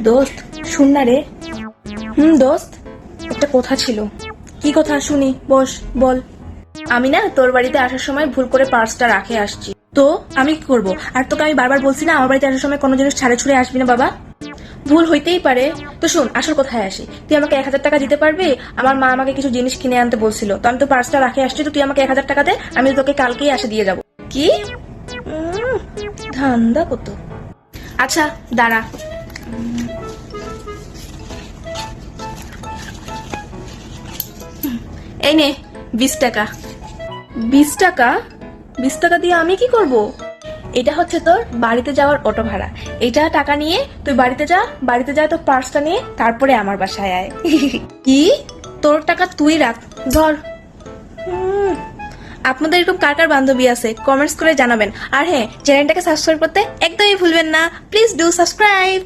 দোস্ত শুন না রে। দোস্ত একটা কথা ছিল। কি কথা শুনি? বস বল। আমি না তোর বাড়িতে আসার সময় ভুল করে পার্সটা রাখে আসছি। তো আমি কি করব? আর তোকে আমি বারবার বলছি না আমার বাড়িতে আসার সময় কোনো জিনিস ছাড়ে ছুড়ে আসবি না বাবা। ভুল হইতেই পারে। তো শোন, আসল কথায় আসি। তুই আমাকে 1000 টাকা দিতে পারবি? আমার মা আমাকে কিছু জিনিস কিনে আনতে বলছিল, তো আমি তো পার্সটা রাখে আসছি, তো তুই আমাকে 1000 টাকা দে, আমি তোকে কালকেই এসে দিয়ে যাবো। কি ধান্দা কত? আচ্ছা দাঁড়া। এই নে 20 টাকা। 20 টাকা? 20 টাকা দিয়ে আমি কি করব? এটা হচ্ছে তোর বাড়িতে যাওয়ার অটো ভাড়া। এইটা টাকা নিয়ে তুই বাড়িতে যা, বাড়িতে যা তোর পার্সটা নিয়ে তারপরে আমার বাসায় আয়। কি? তোর টাকা তুই রাখ, ধর। আপনাদের এরকম কার কার বান্ধবী আছে কমেন্টস করে জানাবেন। আর হ্যাঁ, চ্যানেলটাকে সাবস্ক্রাইব করতে একদমই ভুলবেন না। Please do subscribe.